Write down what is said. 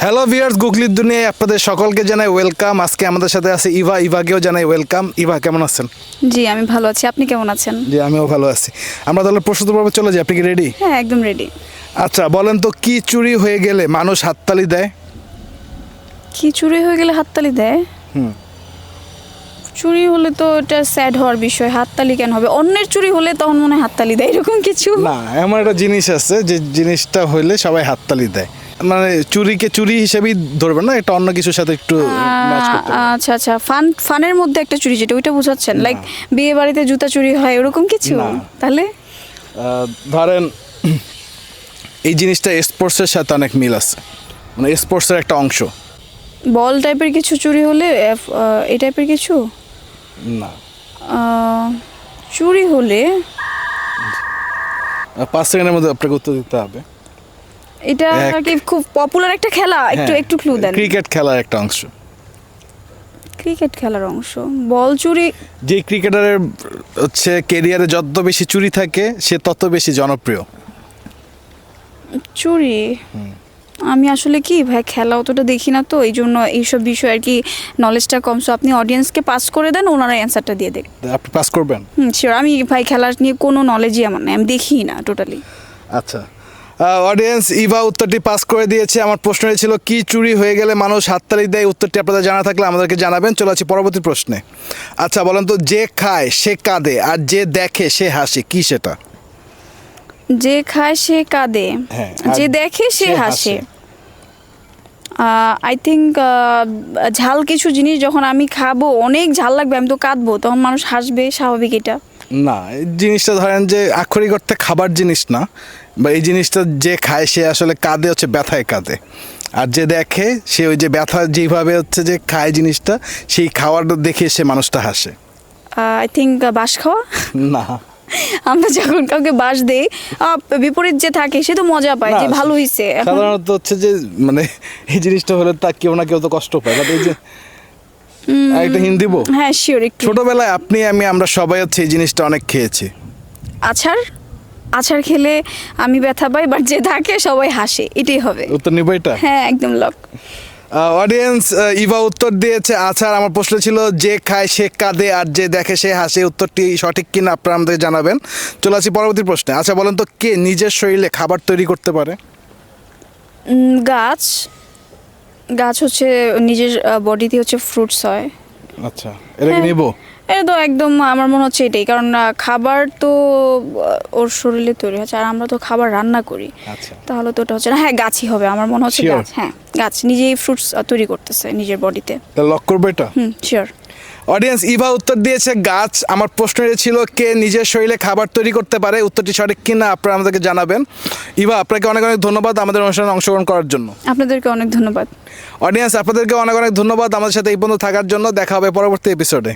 Hello viewers, গুগলির দুনিয়ায় আপনাদের সকলকে জানাই ওয়েলকাম। আজকে আমাদের সাথে আছে ইভাকেও জানাই ওয়েলকাম। ইভা, কেমন আছেন? জি, আমি ভালো আছি। আপনি কেমন আছেন? জি, আমিও ভালো আছি। আমরা তাহলে প্রশ্ন পর্বে চলে যাই। আপনি কি রেডি? হ্যাঁ, একদম রেডি। আচ্ছা, বলেন তো কি চুরি হয়ে গেলে মানুষ হাততালি দেয়? কি চুরি হয়ে গেলে হাততালি দেয়? চুরি হলে তো এটা স্যাড হওয়ার বিষয়, হাততালি কেন হবে? অন্যের চুরি হলে তখন মনে হয় হাততালি দেয়, এরকম কিছু না, এমন একটা জিনিস আছে যে জিনিসটা হইলে সবাই হাততালি দেয়। মানে চুরিকে চুরি হিসেবেই ধরবেন না, এটা অন্য কিছুর সাথে একটু ম্যাচ করতে হবে। আচ্ছা আচ্ছা, ফানের মধ্যে একটা চুরি, যেটা ওইটা বোঝাচ্ছেন? লাইক বিয়ে বাড়িতে জুতা চুরি হয় ওরকম কিছু? না। তাহলে ধরেন এই জিনিসটা স্পোর্টসের সাথে অনেক মিল আছে, মানে স্পোর্টসের একটা অংশ। বল টাইপের কিছু চুরি হলে এই টাইপের কিছু না, চুরি হলে 5 সেকেন্ডের মধ্যে আপনাকে উত্তর দিতে হবে। এটা কি খুব পপুলার একটা খেলা? একটু ক্লু দেন। ক্রিকেট খেলার একটা অংশ। ক্রিকেট খেলার অংশ বল চুরি? যে ক্রিকেটারের হচ্ছে কেরিয়ারে যত বেশি চুরি থাকে সে তত বেশি জনপ্রিয়। চুরি? আমি আসলে কি ভাই, খেলা অতটা দেখি না, তো এই জন্য এইসব বিষয় আর কি নলেজটা কম। সো আপনি অডিয়েন্সকে পাস করে দেন, ওনারা অ্যান্সারটা দিয়ে দেন। আপনি পাস করবেন? শিওর। আমি ভাই খেলার নিয়ে কোনো নলেজই আমার নেই, আমি দেখি না টোটালি। আচ্ছা, অডিয়েন্স, ইভা উত্তরটি পাস করে দিয়েছে। আমার প্রশ্নটি ছিল কি চুরি হয়ে গেলে মানুষ হাততালি দেয়। উত্তরটি আপনাদের জানা থাকলে আমাদেরকে জানাবেন। চলে আসি পরবর্তী প্রশ্নে। আচ্ছা, বলেন তো যে খায় সে কাঁদে আর যে দেখে সে হাসে, কি সেটা? যে খায় সে কাঁদে, হ্যাঁ, যে দেখে সে হাসে। আই থিঙ্ক ঝাল কিছু জিনিস যখন আমি খাবো, অনেক ঝাল লাগবে, আমি তো কাঁদবো, তখন মানুষ হাসবে, স্বাভাবিক এটা। না, এই জিনিসটা ধরেন যে আক্ষরিক অর্থে খাবার জিনিস না, বা এই জিনিসটা যে খায় সে আসলে কাঁদে হচ্ছে ব্যথায় কাঁদে, আর যে দেখে সে ওই যে ব্যথা যেভাবে হচ্ছে যে খায় জিনিসটা, সেই খাওয়াটা দেখে সে মানুষটা হাসে। আই থিঙ্ক বাঁশ খাওয়া। না, আমরা যখন কাউকে বাঁশ দেই, বিপরীত যে থাকে সে তো মজা পায় যে ভালো হয়েছে। সাধারণত হচ্ছে যে মানে এই জিনিসটা হলে তা কেউ না কেউ তো কষ্ট পায়। বাট এই যে একটা হিন্দি দিব। হ্যাঁ শিওর। একটু ছোটবেলায় আপনি আমরা সবাই হচ্ছে এই জিনিসটা অনেক খেয়েছি। আছাড় খেলে আমি ব্যথা পাই, বাট যে থাকে সবাই হাসে, এটাই হবে। উত্তর নিব এটা? হ্যাঁ, একদম লক। অডিয়েন্স, ইভা উত্তর দিয়েছে আছাড়। আমার প্রশ্ন ছিল যে খায় সে কাঁদে আর যে দেখে সে হাসে। উত্তরটি সঠিক কিনা আপনারা আমাদের জানাবেন। চলে আসি পরবর্তী প্রশ্নে। আচ্ছা, বলেন তো কে নিজের শরীরে খাবার তৈরি করতে পারে? গাছ। গাছ হচ্ছে নিজের বডিতে হচ্ছে ফ্রুটস হয়। আচ্ছা, এটা কি নিব? এটা তো একদম আমার মনে হচ্ছে এটাই, কারণ খাবার তো ওর শরীরে তৈরি হচ্ছে, আর আমরা তো খাবার রান্না করি। আচ্ছা, তাহলে তো ওটা হচ্ছে না। হ্যাঁ, গাছই হবে আমার মনে হচ্ছে। Sure? গাছ, হ্যাঁ গাছ নিজেই ফ্রুটস তৈরি করতেছে নিজের বডিতে। তাহলে লক করবো এটা? শিওর। অডিয়েন্স, ইভা উত্তর দিয়েছে গাছ। আমার প্রশ্ন ছিল কে নিজের শরীরে খাবার তৈরি করতে পারে। উত্তরটি সঠিক কিনা আপনারা আমাদেরকে জানাবেন। ইভা, আপনাকে অনেক অনেক ধন্যবাদ আমাদের অনুষ্ঠানে অংশগ্রহণ করার জন্য। আপনাদেরকে অনেক ধন্যবাদ। অডিয়েন্স, আপনাদেরকে অনেক অনেক ধন্যবাদ আমাদের সাথে এই পর্যন্ত থাকার জন্য। দেখা হবে পরবর্তী এপিসোডে।